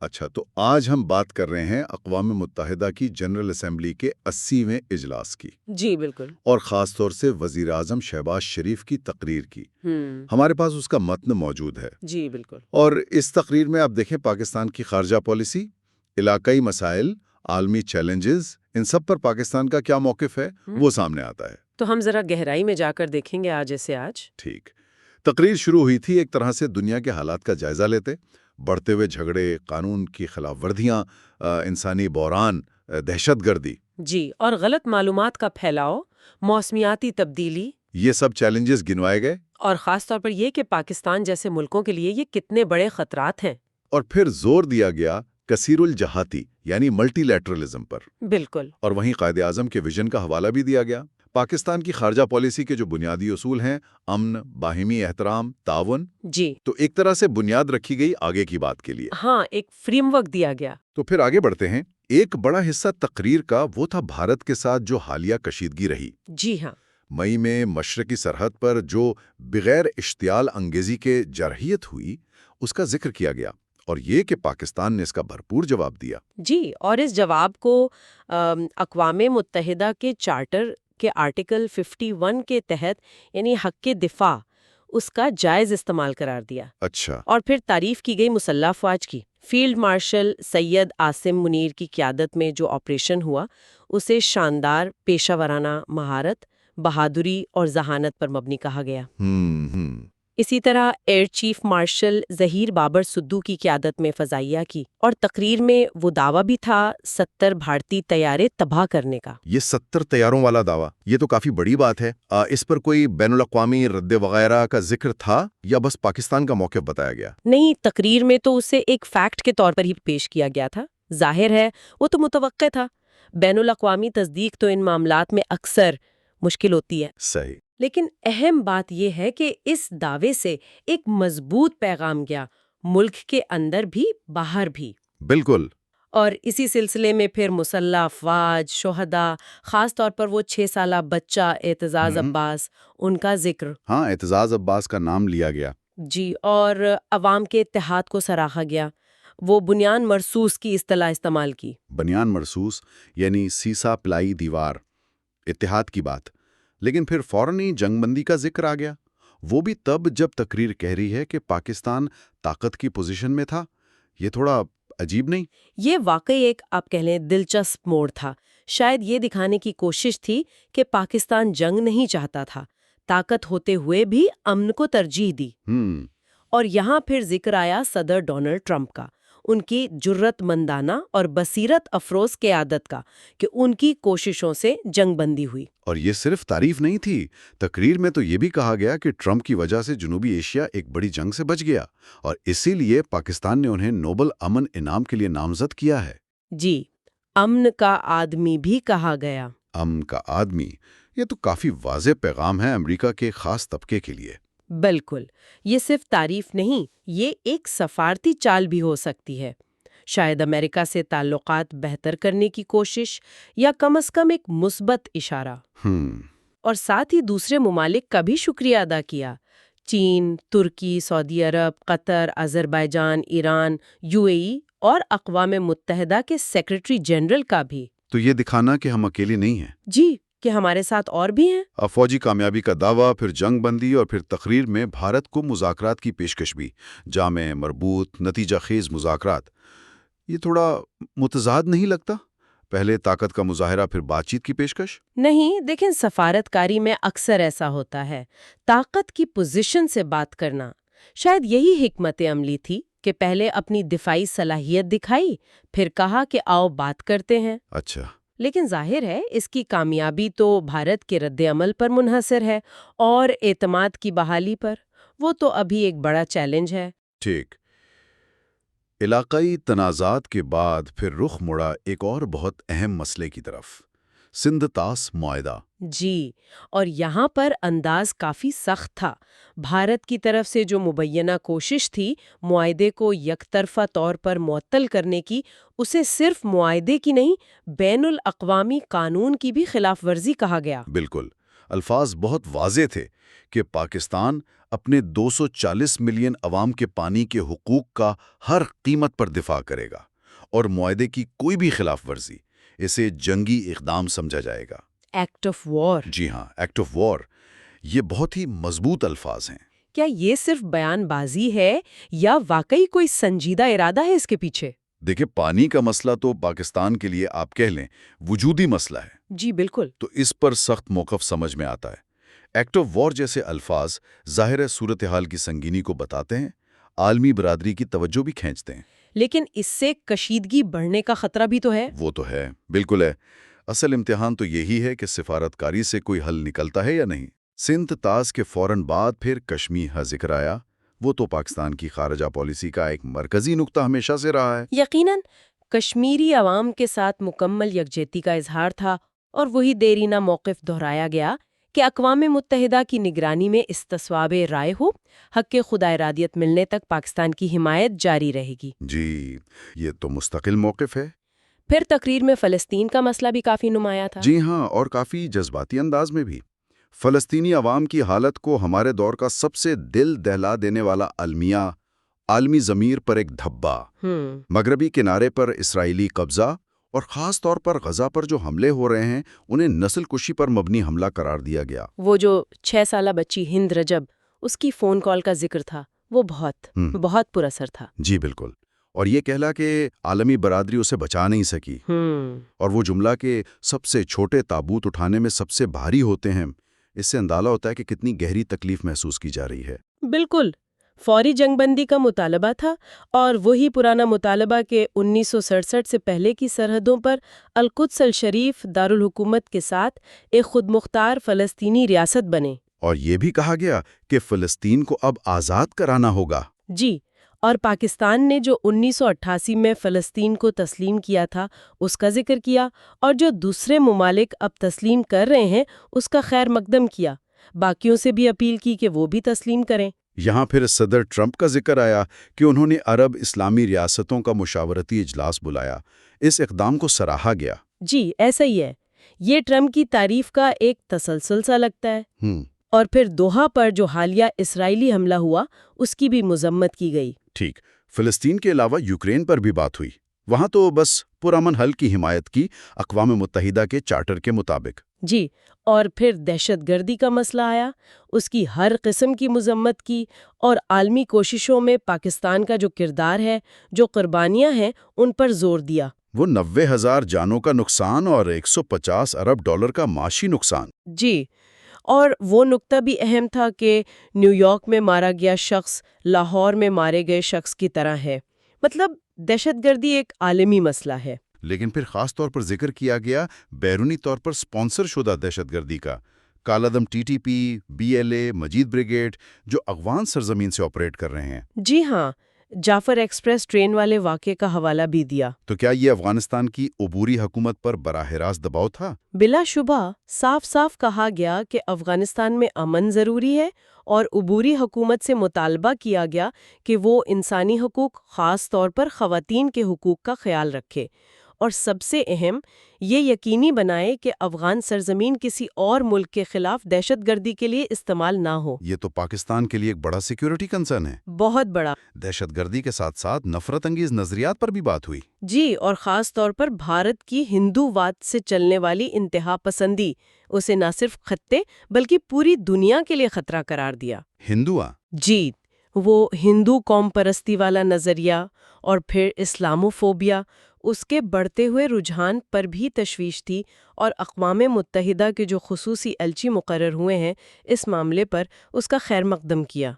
اچھا، تو آج ہم بات کر رہے ہیں اقوام متحدہ کی جنرل اسمبلی کے 80ویں اجلاس کی، جی بالکل۔ اور خاص طور سے وزیر اعظم شہباز شریف کی تقریر کی۔ ہوں ہمارے پاس اس کا متن موجود ہے، جی بالکل۔ اور اس تقریر میں آپ دیکھیں پاکستان کی خارجہ پالیسی، علاقائی مسائل، عالمی چیلنجز، ان سب پر پاکستان کا کیا موقف ہے وہ سامنے آتا ہے۔ تو ہم ذرا گہرائی میں جا کر دیکھیں گے آج۔ ٹھیک، تقریر شروع ہوئی تھی ایک طرح سے دنیا کے حالات کا جائزہ لیتے، بڑھتے ہوئے جھگڑے، قانون کی خلاف ورزیاں، انسانی بحران، دہشت گردی، جی، اور غلط معلومات کا پھیلاؤ، موسمیاتی تبدیلی، یہ سب چیلنجز گنوائے گئے، اور خاص طور پر یہ کہ پاکستان جیسے ملکوں کے لیے یہ کتنے بڑے خطرات ہیں۔ اور پھر زور دیا گیا کثیر الجہاتی یعنی ملٹی لیٹرلزم پر، بالکل۔ اور وہیں قائد اعظم کے ویژن کا حوالہ بھی دیا گیا۔ پاکستان کی خارجہ پالیسی کے جو بنیادی اصول ہیں، امن، باہمی احترام، تعاون، جی تو ایک طرح سے بنیاد رکھی گئی آگے کی بات کے لیے۔ ہاں، ایک فریم ورک دیا گیا۔ تو پھر آگے بڑھتے ہیں۔ ایک بڑا حصہ تقریر کا وہ تھا بھارت کے ساتھ جو حالیہ کشیدگی رہی۔ جی ہاں۔ مئی میں مشرقی سرحد پر جو بغیر اشتعال انگیزی کے جرحیت ہوئی، اس کا ذکر کیا گیا، اور یہ کہ پاکستان نے اس کا بھرپور جواب دیا۔ جی، اور اس جواب کو اقوام متحدہ کے چارٹر کے آرٹیکل 51 کے تحت یعنی حق کے دفاع، اس کا جائز استعمال قرار دیا۔ اچھا۔ اور پھر تعریف کی گئی مسلح افواج کی۔ فیلڈ مارشل سید عاصم منیر کی قیادت میں جو آپریشن ہوا، اسے شاندار پیشہ ورانہ مہارت، بہادری اور ذہانت پر مبنی کہا گیا۔ اسی طرح air chief marshal Zaheer Babar Sidhu کی قیادت میں فضائیہ کی، اور تقریر میں وہ دعویٰ بھی تھا 70 بھارتی طیارے تباہ کرنے کا۔ یہ 70 طیاروں والا دعویٰ، یہ تو کافی بڑی بات ہے۔ اس پر کوئی بین الاقوامی رد وغیرہ کا ذکر تھا یا بس پاکستان کا موقف بتایا گیا؟ نہیں، تقریر میں تو اسے ایک فیکٹ کے طور پر ہی پیش کیا گیا تھا۔ ظاہر ہے وہ تو متوقع تھا، بین الاقوامی تصدیق تو ان معاملات میں اکثر مشکل ہوتی ہے۔ صحیح۔ لیکن اہم بات یہ ہے کہ اس دعوے سے ایک مضبوط پیغام گیا، ملک کے اندر بھی باہر بھی۔ بالکل۔ اور اسی سلسلے میں پھر مسلح افواج، شہداء، خاص طور پر وہ 6 سالہ بچہ اعتزاز عباس، ان کا ذکر۔ ہاں، اعتزاز عباس کا نام لیا گیا۔ جی، اور عوام کے اتحاد کو سراہا گیا۔ وہ بنیان مرصوص کی اصطلاح استعمال کی۔ بنیان مرصوص یعنی سیسا پلائی دیوار، اتحاد کی بات۔ لیکن پھر فوراً ہی جنگ بندی کا ذکر آ گیا، وہ بھی تب جب تقریر کہہ رہی ہے کہ پاکستان طاقت کی پوزیشن میں تھا۔ یہ تھوڑا عجیب نہیں؟ یہ واقعی ایک آپ کہہ لیں دلچسپ موڑ تھا۔ شاید یہ دکھانے کی کوشش تھی کہ پاکستان جنگ نہیں چاہتا تھا، طاقت ہوتے ہوئے بھی امن کو ترجیح دی۔ اور یہاں پھر ذکر آیا صدر ڈونلڈ ٹرمپ کا، ان کی جرت مندانہ اور بصیرت افروز قیادت کا، کہ ان کی کوششوں سے جنگ بندی ہوئی۔ اور یہ صرف تعریف نہیں تھی، تقریر میں تو یہ بھی کہا گیا کہ ٹرمپ کی وجہ سے جنوبی ایشیا ایک بڑی جنگ سے بچ گیا، اور اسی لیے پاکستان نے انہیں نوبل امن انعام کے لیے نامزد کیا ہے۔ جی، امن کا آدمی بھی کہا گیا۔ امن کا آدمی، یہ تو کافی واضح پیغام ہے امریکہ کے خاص طبقے کے لیے۔ بالکل، یہ صرف تعریف نہیں، یہ ایک سفارتی چال بھی ہو سکتی ہے۔ شاید امریکہ سے تعلقات بہتر کرنے کی کوشش، یا کم از کم ایک مثبت اشارہ۔ اور ساتھ ہی دوسرے ممالک کا بھی شکریہ ادا کیا، چین، ترکی، سعودی عرب، قطر، آذربائیجان، ایران، UAE اور اقوام متحدہ کے سیکرٹری جنرل کا بھی۔ تو یہ دکھانا کہ ہم اکیلے نہیں ہیں۔ جی، کہ ہمارے ساتھ اور بھی ہیں۔ فوجی کامیابی کا دعویٰ، پھر جنگ بندی، اور پھر تقریر میں بھارت کو مذاکرات کی پیشکش بھی، جامع، مربوط، نتیجہ خیز مذاکرات۔ یہ تھوڑا متضاد نہیں لگتا؟ پہلے طاقت کا مظاہرہ، پھر بات چیت کی پیشکش؟ نہیں، دیکھیں سفارتکاری میں اکثر ایسا ہوتا ہے، طاقت کی پوزیشن سے بات کرنا۔ شاید یہی حکمت عملی تھی کہ پہلے اپنی دفاعی صلاحیت دکھائی، پھر کہا کہ آؤ بات کرتے ہیں۔ اچھا۔ لیکن ظاہر ہے اس کی کامیابی تو بھارت کے رد عمل پر منحصر ہے، اور اعتماد کی بحالی پر۔ وہ تو ابھی ایک بڑا چیلنج ہے۔ ٹھیک۔ علاقائی تنازعات کے بعد پھر رخ مڑا ایک اور بہت اہم مسئلے کی طرف، سندھ طاس معاہدہ۔ جی، اور یہاں پر انداز کافی سخت تھا۔ بھارت کی طرف سے جو مبینہ کوشش تھی معاہدے کو یک طرفہ طور پر معطل کرنے کی، اسے صرف معاہدے کی نہیں، بین الاقوامی قانون کی بھی خلاف ورزی کہا گیا۔ بالکل۔ الفاظ بہت واضح تھے کہ پاکستان اپنے 240 ملین عوام کے پانی کے حقوق کا ہر قیمت پر دفاع کرے گا اور معاہدے کی کوئی بھی خلاف ورزی اسے جنگی اقدام سمجھا جائے گا۔ Act of war. جی ہاں، ایکٹ آف وار، یہ بہت ہی مضبوط الفاظ ہیں۔ کیا یہ صرف بیان بازی ہے یا واقعی کوئی سنجیدہ ارادہ ہے اس کے پیچھے؟ دیکھیں، پانی کا مسئلہ تو پاکستان کے لیے آپ کہہ لیں وجودی مسئلہ ہے، جی بالکل۔ تو اس پر سخت موقف سمجھ میں آتا ہے۔ ایکٹ آف وار جیسے الفاظ ظاہر صورتحال کی سنگینی کو بتاتے ہیں، عالمی برادری کی توجہ بھی کھینچتے ہیں۔ لیکن اس سے کشیدگی بڑھنے کا خطرہ بھی تو ہے۔ وہ تو ہے، بالکل ہے۔ اصل امتحان تو یہی ہے کہ سفارتکاری سے کوئی حل نکلتا ہے یا نہیں۔ سندھ تاز کے فوراً بعد پھر کشمیر کا ذکر آیا، وہ تو پاکستان کی خارجہ پالیسی کا ایک مرکزی نقطہ ہمیشہ سے رہا ہے۔ یقیناً کشمیری عوام کے ساتھ مکمل یکجہتی کا اظہار تھا، اور وہی دیرینہ موقف دہرایا گیا کہ اقوام متحدہ کی نگرانی میں استصواب رائے ہو، حق خدا ارادیت ملنے تک پاکستان کی حمایت جاری رہے گی۔ جی، یہ تو مستقل موقف ہے۔ پھر تقریر میں فلسطین کا مسئلہ بھی کافی نمایاں تھا۔ جی ہاں، اور کافی جذباتی انداز میں بھی۔ فلسطینی عوام کی حالت کو ہمارے دور کا سب سے دل دہلا دینے والا المیہ، عالمی ضمیر پر ایک دھبا، مغربی کنارے پر اسرائیلی قبضہ اور خاص طور پر غزہ پر جو حملے ہو رہے ہیں انہیں نسل کشی پر مبنی حملہ قرار دیا گیا۔ وہ جو 6 سالہ بچی ہند رجب، اس کی فون کال کا ذکر تھا، وہ بہت پر اثر تھا۔ جی بالکل، اور یہ کہلا کہ عالمی برادری اسے بچا نہیں سکی، اور وہ جملہ کہ سب سے چھوٹے تابوت اٹھانے میں سب سے بھاری ہوتے ہیں، اس سے اندازہ ہوتا ہے کہ کتنی گہری تکلیف محسوس کی جا رہی ہے۔ بالکل، فوری جنگ بندی کا مطالبہ تھا، اور وہی پرانا مطالبہ کہ 1967 سے پہلے کی سرحدوں پر القدس الشریف دارالحکومت کے ساتھ ایک خود مختار فلسطینی ریاست بنے۔ اور یہ بھی کہا گیا کہ فلسطین کو اب آزاد کرانا ہوگا۔ جی، اور پاکستان نے جو 1988 میں فلسطین کو تسلیم کیا تھا اس کا ذکر کیا، اور جو دوسرے ممالک اب تسلیم کر رہے ہیں اس کا خیر مقدم کیا، باقیوں سے بھی اپیل کی کہ وہ بھی تسلیم کریں۔ یہاں پھر صدر ٹرمپ کا ذکر آیا کہ انہوں نے عرب اسلامی ریاستوں کا مشاورتی اجلاس بلایا، اس اقدام کو سراہا گیا۔ جی ایسا ہی ہے، یہ ٹرمپ کی تعریف کا ایک تسلسل سا لگتا ہے۔ اور پھر دوحہ پر جو حالیہ اسرائیلی حملہ ہوا اس کی بھی مذمت کی گئی۔ ٹھیک، فلسطین کے علاوہ یوکرین پر بھی بات ہوئی، وہاں تو بس پرامن حل کی حمایت کی اقوام متحدہ کے چارٹر کے مطابق۔ جی، اور پھر دہشت گردی کا مسئلہ آیا، اس کی ہر قسم کی مذمت کی، اور عالمی کوششوں میں پاکستان کا جو کردار ہے، جو قربانیاں ہیں، ان پر زور دیا۔ وہ 90,000 جانوں کا نقصان اور 150 ارب ڈالر کا معاشی نقصان۔ جی، اور وہ نقطہ بھی اہم تھا کہ نیو یارک میں مارا گیا شخص لاہور میں مارے گئے شخص کی طرح ہے، مطلب دہشت گردی ایک عالمی مسئلہ ہے۔ لیکن پھر خاص طور پر ذکر کیا گیا بیرونی طور پر سپانسر شدہ دہشت گردی کا، کالعدم TTP، BLA، مجید بریگیڈ، جو افغان سرزمین سے آپریٹ کر رہے ہیں۔ جی ہاں، جعفر ایکسپریس ٹرین والے واقعے کا حوالہ بھی دیا۔ تو کیا یہ افغانستان کی عبوری حکومت پر براہ راست دباؤ تھا؟ بلا شبہ صاف صاف کہا گیا کہ افغانستان میں امن ضروری ہے، اور عبوری حکومت سے مطالبہ کیا گیا کہ وہ انسانی حقوق، خاص طور پر خواتین کے حقوق کا خیال رکھے، اور سب سے اہم یہ یقینی بنائے کہ افغان سرزمین کسی اور ملک کے خلاف دہشت گردی کے لیے استعمال نہ ہو۔ یہ تو پاکستان کے لیے ایک بڑا سیکیورٹی کنسرن ہے۔ بہت بڑا۔ دہشت گردی کے ساتھ ساتھ نفرت انگیز نظریات پر بھی بات ہوئی۔ جی، اور خاص طور پر بھارت کی ہندو واد سے چلنے والی انتہا پسندی، اسے نہ صرف خطے بلکہ پوری دنیا کے لیے خطرہ قرار دیا۔ ہندوآ؟ جی، وہ ہندو قوم پرستی والا نظریہ، اور پھر اسلاموفوبیا، اس کے بڑھتے ہوئے رجحان پر بھی تشویش تھی، اور اقوام متحدہ کے جو خصوصی ایلچی مقرر ہوئے ہیں اس معاملے پر اس کا خیر مقدم کیا۔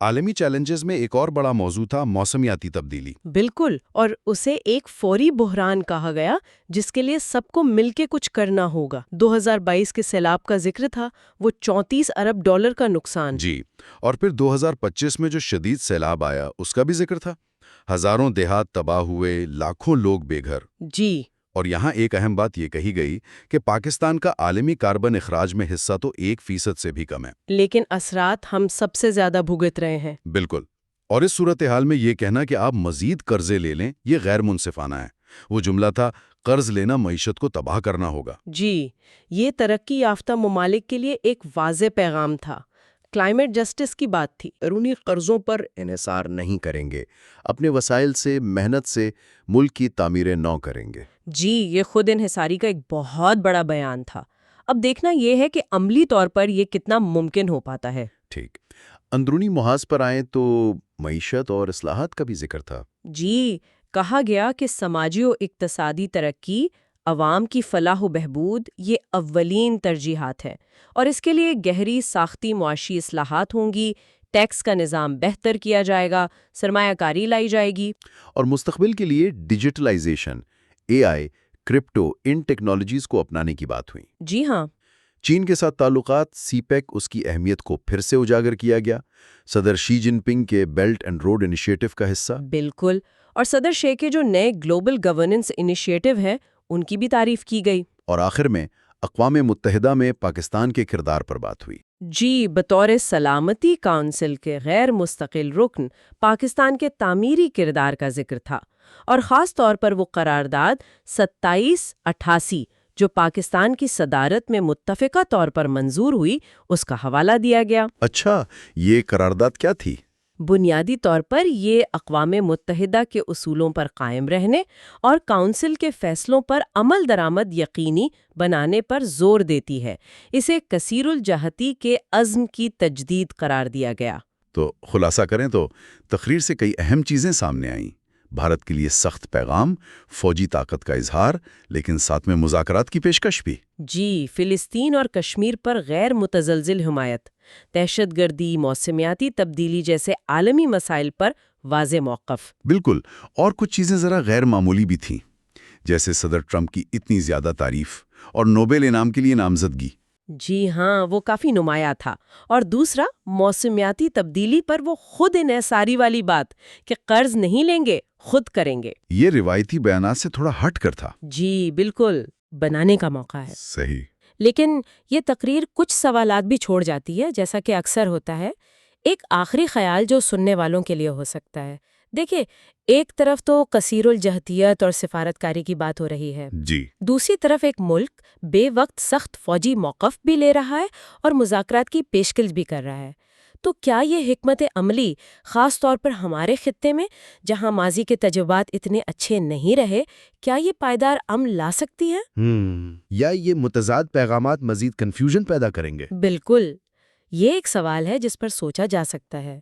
عالمی چیلنجز میں ایک اور بڑا موضوع تھا موسمیاتی تبدیلی۔ بالکل، اور اسے ایک فوری بحران کہا گیا جس کے لیے سب کو مل کے کچھ کرنا ہوگا۔ 2022 کے سیلاب کا ذکر تھا، وہ 34 ارب ڈالر کا نقصان۔ جی، اور پھر 2025 میں جو شدید سیلاب آیا اس کا بھی ذکر تھا، ہزاروں دیہات تباہ ہوئے، لاکھوں لوگ بے گھر۔ جی، اور یہاں ایک اہم بات یہ کہی گئی کہ پاکستان کا عالمی کاربن اخراج میں حصہ تو 1% سے بھی کم ہے، لیکن اثرات ہم سب سے زیادہ بھگت رہے ہیں۔ بالکل، اور اس صورتحال میں یہ کہنا کہ آپ مزید قرضے لے لیں یہ غیر منصفانہ ہے۔ وہ جملہ تھا قرض لینا معیشت کو تباہ کرنا ہوگا۔ جی، یہ ترقی یافتہ ممالک کے لیے ایک واضح پیغام تھا۔ کلائمیٹ جسٹس کی بات تھی۔ بیرونی قرضوں پر انحصار نہیں کریں گے، اپنے وسائل سے، محنت سے ملک کی تعمیر نو کریں گے۔ جی، یہ خود انحصاری کا ایک بہت بڑا بیان تھا۔ اب دیکھنا یہ ہے کہ عملی طور پر یہ کتنا ممکن ہو پاتا ہے۔ ٹھیک، اندرونی محاذ پر آئیں تو معیشت اور اصلاحات کا بھی ذکر تھا۔ جی، کہا گیا کہ سماجی و اقتصادی ترقی، عوام کی فلاح و بہبود یہ اولین ترجیحات ہیں، اور اس کے لیے گہری ساختی معاشی اصلاحات ہوں گی، ٹیکس کا نظام بہتر کیا جائے گا، سرمایہ کاری لائی جائے گی۔ اور مستقبل کے لیے ڈیجیٹلائزیشن، AI، کرپٹو، ان ٹیکنالوجیز کو اپنانے کی بات ہوئی۔ جی ہاں، چین کے ساتھ تعلقات، سی پیک، اس کی اہمیت کو پھر سے اجاگر کیا گیا۔ صدر شی جن پنگ کے بیلٹ اینڈ روڈ انیشیٹو کا حصہ۔ بالکل، اور صدر شی کے جو نئے گلوبل گورننس انیشیٹو ہیں ان کی بھی تعریف کی گئی۔ اور آخر میں اقوام متحدہ میں پاکستان کے کردار پر بات ہوئی۔ جی، بطور سلامتی کونسل کے غیر مستقل رکن پاکستان کے تعمیری کردار کا ذکر تھا، اور خاص طور پر وہ قرارداد 2788 جو پاکستان کی صدارت میں متفقہ طور پر منظور ہوئی، اس کا حوالہ دیا گیا۔ اچھا، یہ قرارداد کیا تھی؟ بنیادی طور پر یہ اقوام متحدہ کے اصولوں پر قائم رہنے اور کونسل کے فیصلوں پر عمل درآمد یقینی بنانے پر زور دیتی ہے۔ اسے کثیر الجہتی کے عزم کی تجدید قرار دیا گیا۔ تو خلاصہ کریں تو تقریر سے کئی اہم چیزیں سامنے آئیں۔ بھارت کے لیے سخت پیغام، فوجی طاقت کا اظہار، لیکن ساتھ میں مذاکرات کی پیشکش بھی۔ جی، فلسطین اور کشمیر پر غیر متزلزل حمایت، دہشت گردی، موسمیاتی تبدیلی جیسے عالمی مسائل پر واضح موقف۔ بالکل، اور کچھ چیزیں ذرا غیر معمولی بھی تھیں، جیسے صدر ٹرمپ کی اتنی زیادہ تعریف اور نوبل انعام کے لیے نامزدگی۔ جی ہاں، وہ کافی نمایاں تھا۔ اور دوسرا، موسمیاتی تبدیلی پر وہ خود انحصاری والی بات کہ قرض نہیں لیں گے، خود کریں گے۔ یہ روایتی بیانات سے تھوڑا ہٹ کر تھا۔ جی بالکل، بنانے کا موقع ہے۔ صحیح۔ لیکن یہ تقریر کچھ سوالات بھی چھوڑ جاتی ہے، جیسا کہ اکثر ہوتا ہے۔ ایک آخری خیال جو سننے والوں کے لیے ہو سکتا ہے، دیکھیں، ایک طرف تو کثیر الجہتیت اور سفارتکاری کی بات ہو رہی ہے، جی، دوسری طرف ایک ملک بے وقت سخت فوجی موقف بھی لے رہا ہے اور مذاکرات کی پیشکش بھی کر رہا ہے۔ تو کیا یہ حکمت عملی، خاص طور پر ہمارے خطے میں جہاں ماضی کے تجربات اتنے اچھے نہیں رہے، کیا یہ پائیدار امن لا سکتی ہے؟ یا یہ متضاد پیغامات مزید کنفیوژن پیدا کریں گے؟ بالکل، یہ ایک سوال ہے جس پر سوچا جا سکتا ہے۔